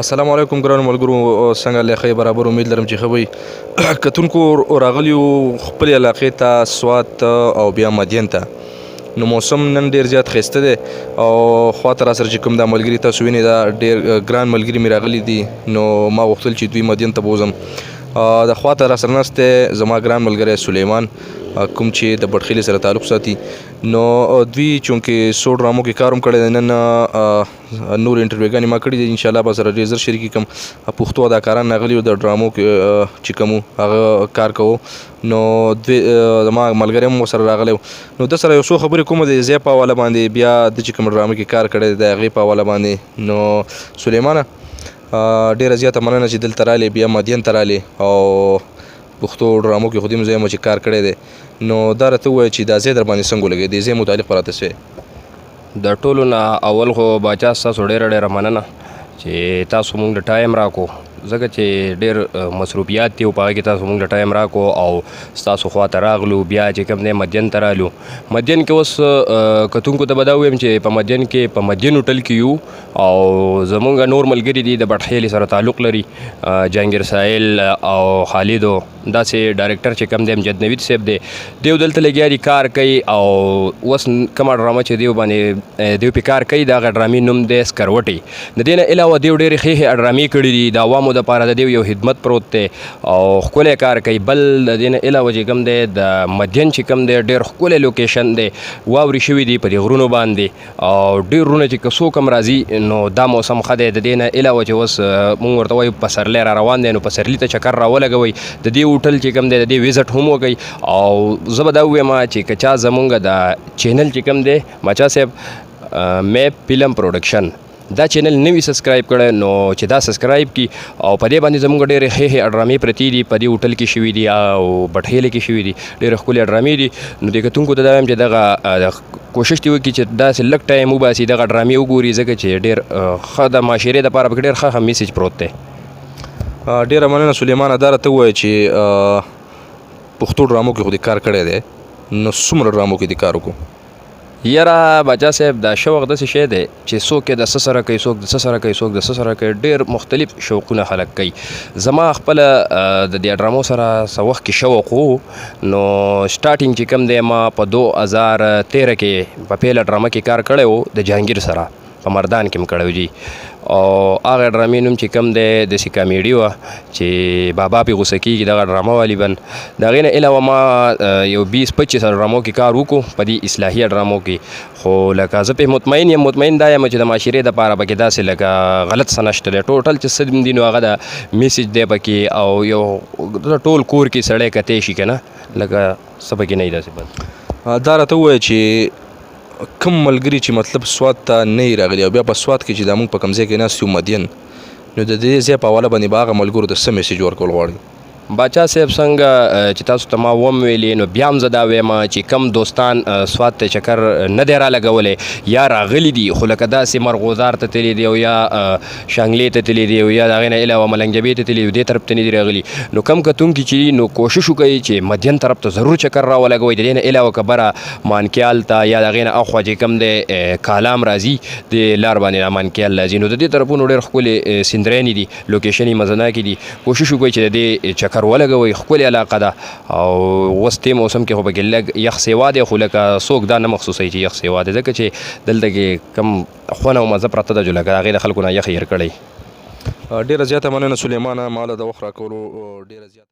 السلام علیکم ګرانو ملګرو، څنګه له خیر برابر امید لرم چې ښه وي. کتونکو راغلیو خپل علاقې ته سوات او بیا مدین ته. نو موسم نن ډیر زیات ښایسته دی او خواته راسره چې کوم دا ملګري تاسو وینئ دا ډیر ګران ملګري مې راغلي دي. نو ما غوښتل چې دوی مدین ته بوځم. د خواته راسره ناست دی زما ګران ملګری سلیمان کوم چې د بټخیلې سره تعلق ساتي. نو دوی چونکې څو ډرامو کې کار هم کړی دی، نن نور انټرویوګانې ما کړي دي، انشاءالله به سره ډېر زر شریکي کړم. پښتو اداکاران راغلي وو د ډرامو چې کوم هغه کار کوو. نو دوی زما ملګری هم ورسره راغلی و. نو ده سره یو څو خبرې کوم د ځای په حواله باندې، بیا د چې کوم ډرامه کې کار کړی دی د هغې په حواله باندې. نو سلیمانه ډېره زیاته مننه چې دلته رالې، بیا مدین ته رالې او پښتو ډرامو کې خو دې ځای مو چې کار کړی دی. نو دا راته ووایه چې دا ځای در باندې څنګه ولګېد، دې ځای متعلق به راته څه وایې. د ټولو نه اول خو باچا ستاسو ډېره مننه چې تاسو مونږ له ټایم راکو، ځکه چې ډېر مصروفیات دي او په هغه کې تاسو مونږ له ټایم راکو او ستاسو خواته راغلو. بیا چې کوم دی مدین ته رالو. مدین کې اوس کتونکو ته به دا ووایم چې په مدین کې په مدین هوټل کې یو او زمونږ نور ملګري دي د بټخیلې سره تعلق لري، جهانګیر ساحل او خالدو، داسې ډایرکټر چې کوم دی امجد نوید صاحب دی، دیو دلته لګیا دي کار کوي. او اوس کومه ډرامه چې دیو باندې دیو پې کار کوي د هغه ډرامې نوم دی سکروټې. د دې نه علاوه دیو ډېرې ښې ډرامې کړي دي د عوامو دپاره، د دیو یو خدمت پروت دی او ښکلی کار کوي. بل د دې نه علاوه چې کوم دی د مدین چې کوم دی ډېر ښکلی لوکیشن دی، واورې شوي دي په دې غرونو باندې او ډېر غرونه چې که څوک هم راځي نو دا موسم ښه دی. د دې نه علاوه چې اوس مونږ ورته وایو پسرلی را روان دی، نو پسرلي ته چکر راولګوئ. د دې هوټل چې کوم دی د دې وزټ هم وکړئ. او زه به دا ووایم چې که چا زمونږ د چینل چې کوم دی باچا صاحب میپ فلم پروډکشن دا چینل نوي سبسکرایب کړی، نو چې دا سبسکرایب کړي او په دې باندې زموږ ډېرې ښې ډرامې پرتې دي، په دې هوټل کې شوي دي او بټخیلې کې شوي دي، ډېرې ښکلې ډرامې دي. نو دې کتونکو ته دا وایم چې دغه کوشش دې وکړي چې داسې لږ ټایم وباسي، دغه ډرامې وګوري، ځکه چې ډېر ښه د معاشرې دپاره پکې ډېر ښه میسج پروت دی. ډېره مننه سلیمانه. دا راته ووایه چې پښتو ډرامو کې خو دې کار کړی دی، نو څومره ډرامو کې دې کار وکړو؟ یاره باچا صاحب دا شوق داسې شی دی چې څوک یې د څه سره کوي، څوک د څه سره کوي، څوک د څه سره کوي، ډېر مختلف شوقونه خلک کوي. زما خپله د دې ډرامو سره څه وخت کې شوق و. نو سټارټینګ چې کوم دی ما په 2013 کې په پیله ډرامه کې کار کړی و د جهانګیر سره، په مردان کې م کړی و جي. او هغه ډرامې نوم چې کوم دی داسې کامیډي وه چې بابا پې غوسه کېږي، دغه ډرامه والي بن. د هغې نه علاوه ما یو 20-25 ډرامو کې کار وکړو په دې اصلاحي ډرامو کې. خو لکه زه پې مطمئن یم، مطمئن دا یم چې د معاشرې دپاره پکې داسې لکه غلط څه نشته دی. ټوټل چې څه دي نو هغه د میسج دی پکې او یو ټول کور کې سړی کتی شي که نه، لکه څه پکې نه وي داسې بد. دا راته ووایه چې کوم ملګري چې مطلب سوات ته نه یې راغلي او بیا په سوات کې چې دا موږ په کوم ځای کې ناست یو مدین، نو د دې ځای په حواله باندې به هغه ملګرو ته څه میسج ورکول غواړئ؟ باچا صاحب څنګه چې تاسو ته ما وم ویلې، نو بیا هم زه دا وایم چې کم دوستان سوات ته چکر نه دی رالګولی یا راغلي دي، خو لکه داسې مرغوزار ته تللی دی او یا شانګلې ته تللی دی او یا د هغې نه علاوه ملنګ جبې ته تللی دی، دې طرف ته نه دي راغلي. نو کم کتونکي چې نو کوشش وکړئ چې مدین طرف ته ضرور چکر راولګوئ. د دې نه علاوه که بره مانکیال ته یا د هغې نه اخوا چې کوم دی کالام راځي د لار باندې مانکیال راځي، نو د دې طرفونو ډېر ښکلې سیندرینې دي، لوکیشن یې مزناکې دي. کوشش وکړئ چې د دې چکر ولګوئ، ښکلې علاقه ده. او اوس دې موسم کې خو پکې لږ یخ سیوا دی، خو لکه څوک دا نه مخصوصوي چې یخ سیوا دی، ځکه چې دلته کې کم خونه او مزه پرته ده جو لکه هغې د خلکو نه یخ هېر کړی. ډېره زیاته مننه سلیمانه، ما له د وخت راکولو ډېره زیاته